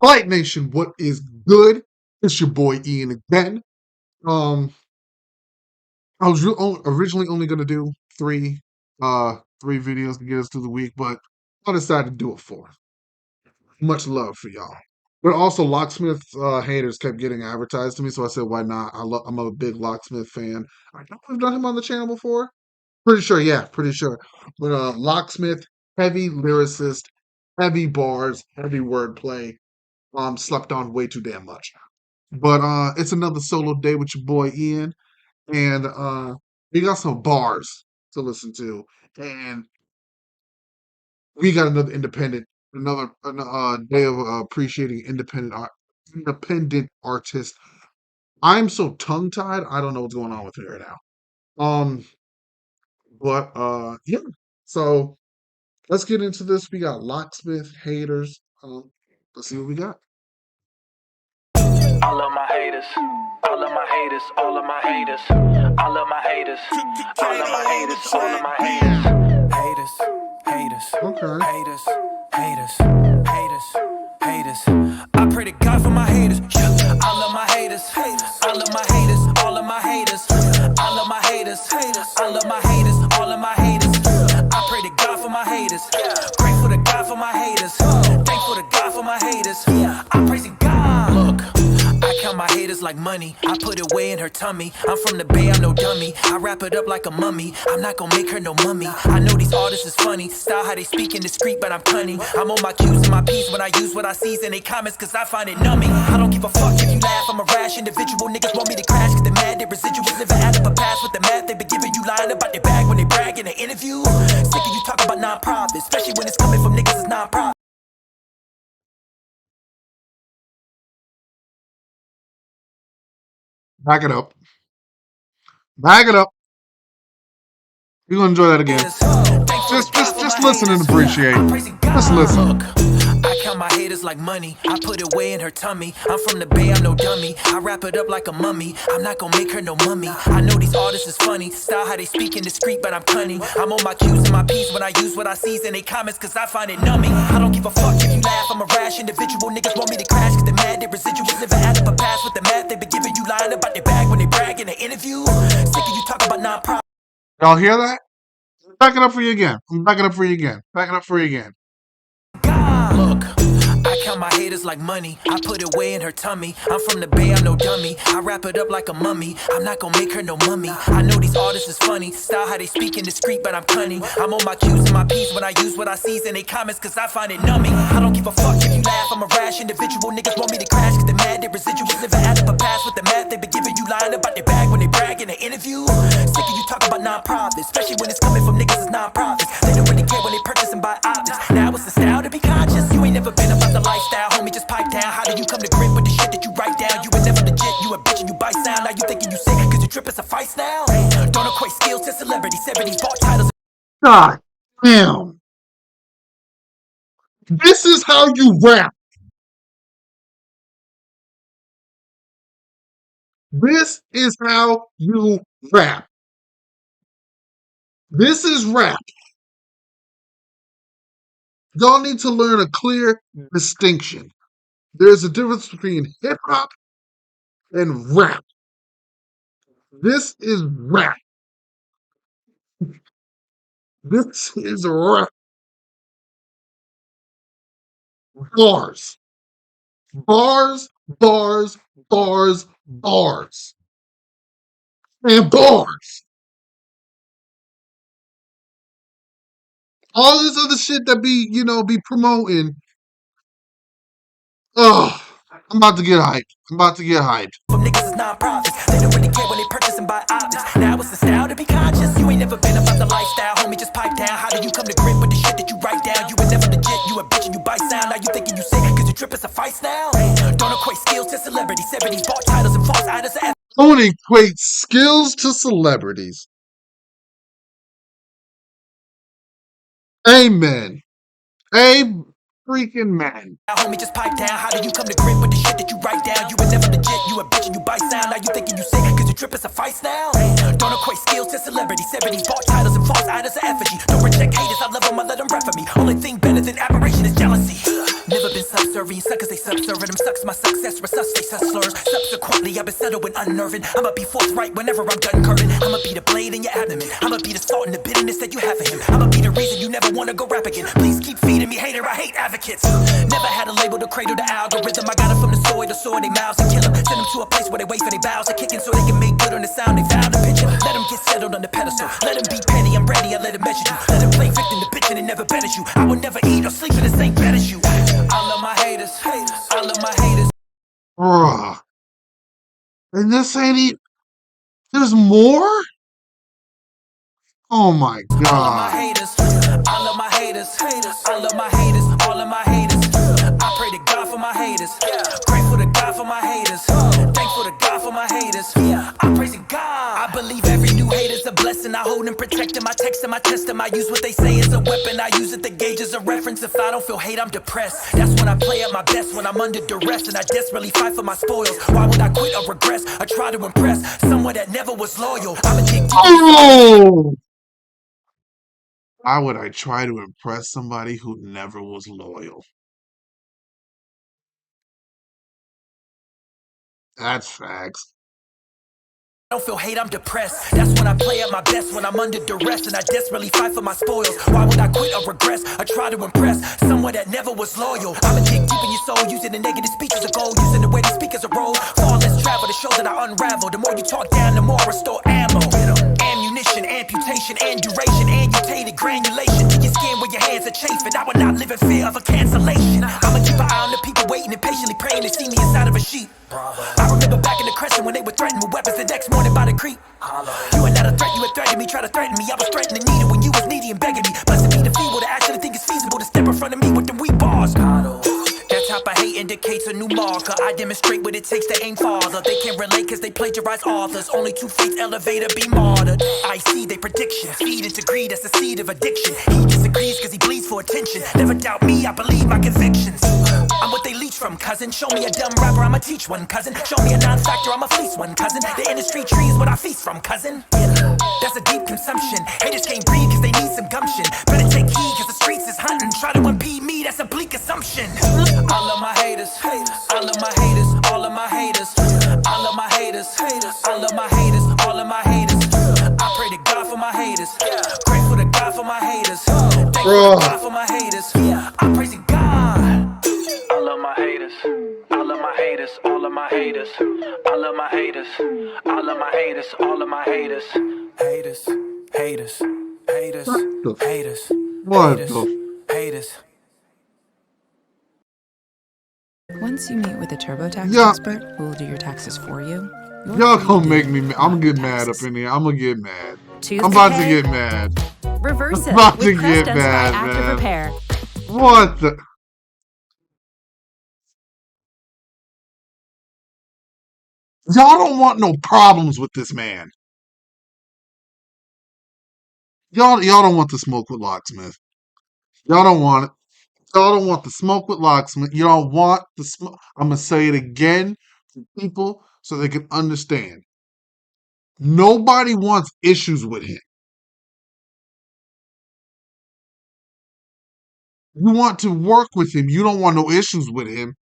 Blite Nation, what is good? It's your boy Ian again. Um, I was originally only gonna do three, three videos to get us through the week, but I decided to do it four. Much love for y'all. But also, Locksmith haters kept getting advertised to me, so I said, why not? I'm a big Locksmith fan. I know we've done him on the channel before. Pretty sure, yeah, pretty sure. But Locksmith, heavy lyricist, heavy bars, heavy wordplay. Slept on way too damn much. But it's another solo day with your boy Ian, and we got some bars to listen to, and we got another another day of appreciating independent artists. I'm so tongue tied, I don't know what's going on with me right now. But yeah. So let's get into this. We got Locksmith haters. Let's see what we got. I love my haters. I love my haters. All of my haters. I love my haters. I love my haters. All of my haters. Haters. Haters. Okay. Haters. Haters. Haters. Haters. I pray to God for my haters. I love my haters. I love my haters. All of my haters. I love my haters. I love my haters. All of my haters. I pray to God for my haters. Grateful to God for my haters. Thankful to God for my haters. I'm praising God. Look. I count my haters like money. I put it way in her tummy. I'm from the Bay, I'm no dummy. I wrap it up like a mummy. I'm not gonna make her no mummy. I know these artists is funny. Style how they speak in the street, but I'm cunning. I'm on my Q's and my P's when I use what I sees in they comments, cause I find it numbing. I don't give a fuck if you laugh, I'm a rash individual. Niggas want me to crash, cause they mad, they residuals. Living out of a pass with the math. They been giving you lying about their bag when they brag in an interview. Sick of you talking about non-profit, especially when it's coming from niggas that's non-profit. Back it up. Back it up. You're gonna enjoy that again. Just listen and appreciate. Just listen. I count my haters like money. I put it way in her tummy. I'm from the Bay, I'm no dummy. I wrap it up like a mummy. I'm not gonna make her no mummy. I know these artists is funny. Style how they speak in the street, but I'm cunning. I'm on my Q's and my P's when I use what I sees in they comments, cause I find it numbing. I don't give a fuck if you laugh, I'm a rash individual. Niggas want me to crash, cause they mad, they residuals. Living out of a pass with the math. They been giving you lying about their bag when they brag in an interview. Sick of you talking about non-profit. Y'all hear that? Back it up for you again. I'm backing up for you again. Backing up for you again. God. Look, I count my haters like money. I put it way in her tummy. I'm from the Bay, I'm no dummy. I wrap it up like a mummy. I'm not gonna make her no mummy. I know these artists is funny. Style how they speak in the street, but I'm cunning. I'm on my Q's and my P's when I use what I sees in they comments, cause I find it numbing. I don't give a fuck if you laugh, I'm a rash individual. Niggas want me to crash, cause they mad, they residuals. Living out of a pass with the math. They been giving you lying about their bag when they brag in an interview. Sick of you talking about non-profit, especially when it's coming from niggas that's non-profits. They don't really care when they purchase and buy optics. Now it's the style to be conscious. You ain't never been about the lifestyle, homie, just pipe down. How do you come to grip with the shit that you write down? You ain't never legit, you a bitch and you bite sound. Now you thinking you sick, cause you trip as a fight now. Don't equate skills to celebrity. 70s bought titles. God damn. This is how you rap. This is how you rap. This is rap. Y'all need to learn a clear distinction. There's a difference between hip hop and rap. This is rap. This is rap. Bars. Bars, bars, bars, bars. And bars. All this other shit that be promoting. Oh, I'm about to get hyped. I'm about to get hyped. From niggas is non-profits. They don't really care when they purchase and buy optics. Now it's the style to be conscious. You ain't never been about the lifestyle, homie, just pipe down. How do you come to grip with the shit that you write down? You ain't never legit, you a bitch and you bite sound. Now you thinking you sick, cause you trip as a fight now. Don't equate skills to celebrity. 70s bought titles and false idols. Don't equate skills to celebrities. Amen. Freaking man. Homie, just pipe down. How do you come to grip with the shit that you write down? You ain't never legit, you a bitch and you bite sound. Now you thinking you sick, cause you trip as a fight now. Don't equate skills to celebrity. 70s bought titles and false idols of effigy. Don't reject haters, I love them, I let them rep for me. Only thing better than admiration is jealousy. Never been self-serving subservient suckers, they subservient them sucks my success, resuscitate slurs. Subsequently, I've been settled and unnerving. I'ma be forthright whenever I'm done curving. I'ma be the blade in your abdomen. I'ma be the salt and the bitterness that you have for him. I'ma be the reason you never wanna go rap again. Please keep feeding me, hater, I hate advocates. Never had a label to cradle the algorithm. I got it from the soil their mouths and kill them. Send them to a place where they wait for their bows to kick in so they can make good on the sound they found a picture. Let them get settled on the pedestal. Let them be petty, I'm ready, I let them measure you. Let them play victim to bitch and they never bet as you. I would never eat or sleep in the same bed as you. I love my haters, I love my haters. Bruh. And this ain't even. There's more? Oh my I love my god. haters, I love my haters, I love my haters, all of my haters. I pray to God for my haters, grateful to God for my haters, thankful to God for my haters. I'm praising God. I believe every new hater's a blessing. I hold and protect them, I text them, I test them. I use what they say as a weapon. I use it to gauge as a reference. If I don't feel hate, I'm depressed. That's when I play at my best, when I'm under duress and I desperately fight for my spoils. Why would I quit or regress? I try to impress someone that never was loyal. I'm a dick. Oh! Why would I try to impress somebody who never was loyal? That's facts. I don't feel hate, I'm depressed. That's when I play at my best, when I'm under duress and I desperately fight for my spoils. Why would I quit or regress? I try to impress someone that never was loyal. I'ma dig deep in your soul, using the negative speech as a goal, using the way they speak as a role. Far less travel to show that I unravel. The more you talk down, the more I restore ammo. Ammunition, amputation, and duration, and mutated granulation. To your skin where your hands are chafing. I will not live in fear of a cancellation. I'ma keep an eye on the people waiting and patiently praying to see me inside of a sheet. I remember back in the crescent when they were threatened with weapons the next morning by the creek. You are not a threat, you had threatened me, try to threaten me. I was threatening to need it when you was needy and begging me. Blessed be the feeble to actually think it's feasible to step in front of me with them weak bars. That type of hate indicates a new marker. I demonstrate what it takes to aim farther. They can't relate cause they plagiarize authors. Only 2 feet elevator be martyred. I see they prediction. Feed into greed, that's the seed of addiction. He disagrees cause he bleeds for attention. Never doubt me, I believe my convictions. I'm what they leech from, cousin. Show me a dumb rapper, I'ma teach one, cousin. Show me a non-factor, I'ma fleece one, cousin. The industry tree is what I feast from, cousin. That's a deep consumption. Haters can't breathe cause they need some gumption. Better take heed cause the streets is hunting. Try to impede me, that's a bleak assumption. I love my haters, I love my haters, all of my haters. I love my haters, I love my haters, all of my haters. I pray to God for my haters, grateful to God for my haters, thankful to God for my haters. I'm praising God. I love my haters, I love my haters, all of my haters. I love my haters, I love my haters, all of my haters. Haters, haters, haters, haters, What haters, the? haters. Once you meet with a TurboTax Yeah, expert who will do your taxes for you, you're y'all free gonna to make do me. I'm your gonna get mad up taxes. in here. I'm gonna get mad. Choose I'm to about to pay. get mad. Reverse I'm it about with to Crest get Dust Dry mad, Active man. Repair. What the? Y'all don't want no problems with this man. Y'all don't want the smoke with Locksmith. Y'all don't want it. Y'all don't want the smoke with Locksmith. You don't want the smoke. I'm gonna say it again to people so they can understand. Nobody wants issues with him. You want to work with him. You don't want no issues with him.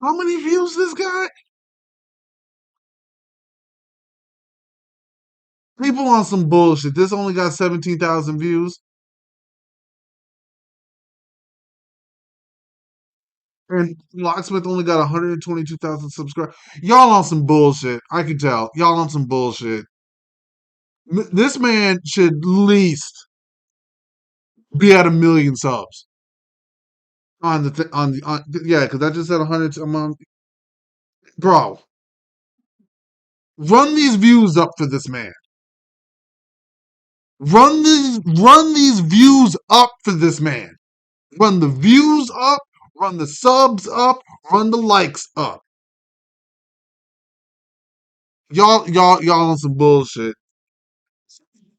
How many views this guy? People on some bullshit. This only got 17,000 views. And Locksmith only got 122,000 subscribers. Y'all on some bullshit. I can tell. Y'all on some bullshit. This man should at least be at 1,000,000 subs on yeah, because I just said 100. Bro, run these views up for this man. Run these views up for this man. Run the views up. Run the subs up. Run the likes up. Y'all on some bullshit.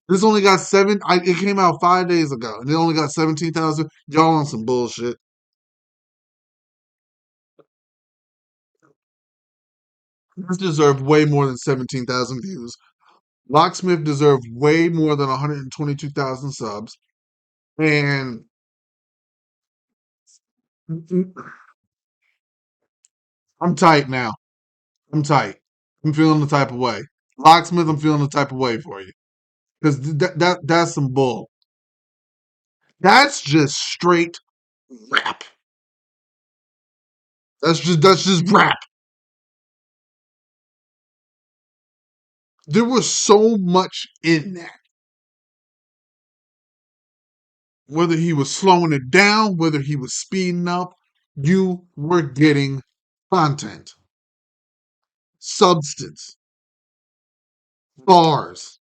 This only got it came out 5 days ago, and it only got 17,000. Y'all on some bullshit. This deserved way more than 17,000 views. Locksmith deserved way more than 122,000 subs, and I'm tight now. I'm tight. I'm feeling the type of way. Locksmith, I'm feeling the type of way for you. Because that's some bull. That's just straight rap. That's just rap. There was so much in that. Whether he was slowing it down, whether he was speeding up, you were getting content, substance, bars,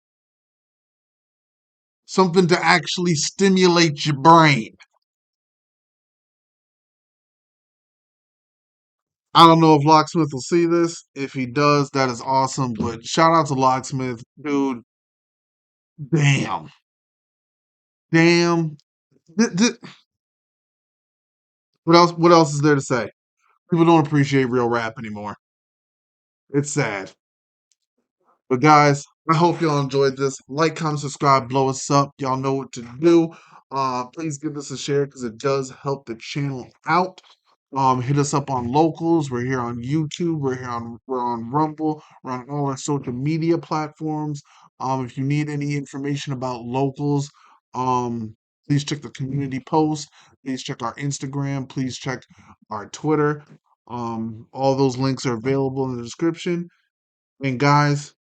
something to actually stimulate your brain. I don't know if Locksmith will see this. If he does, that is awesome. But shout out to Locksmith, dude. Damn, damn. What else? What else is there to say? People don't appreciate real rap anymore. It's sad. But guys, I hope y'all enjoyed this. Like, comment, subscribe, blow us up. Y'all know what to do. Please give this a share because it does help the channel out. Hit us up on locals. We're here on YouTube. We're on Rumble. We're on all our social media platforms. If you need any information about locals, please check the community post. Please check our Instagram. Please check our Twitter. All those links are available in the description. And guys,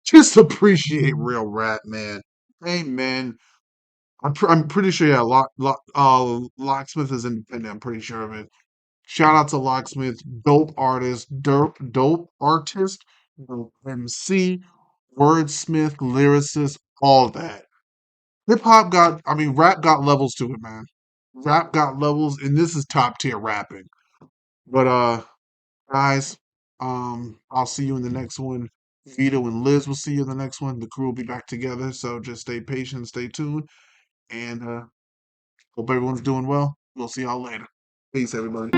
just appreciate real rap, man. Amen. I'm pretty sure, yeah, Locksmith is independent. I'm pretty sure of it. Shout out to Locksmith, dope artist, dope artist, dope MC, wordsmith, lyricist, all that. Rap got levels to it, man. Rap got levels, and this is top tier rapping. But guys, I'll see you in the next one. Vito and Liz will see you in the next one. The crew will be back together, so just stay patient, stay tuned, and hope everyone's doing well. We'll see y'all later. Peace, everybody.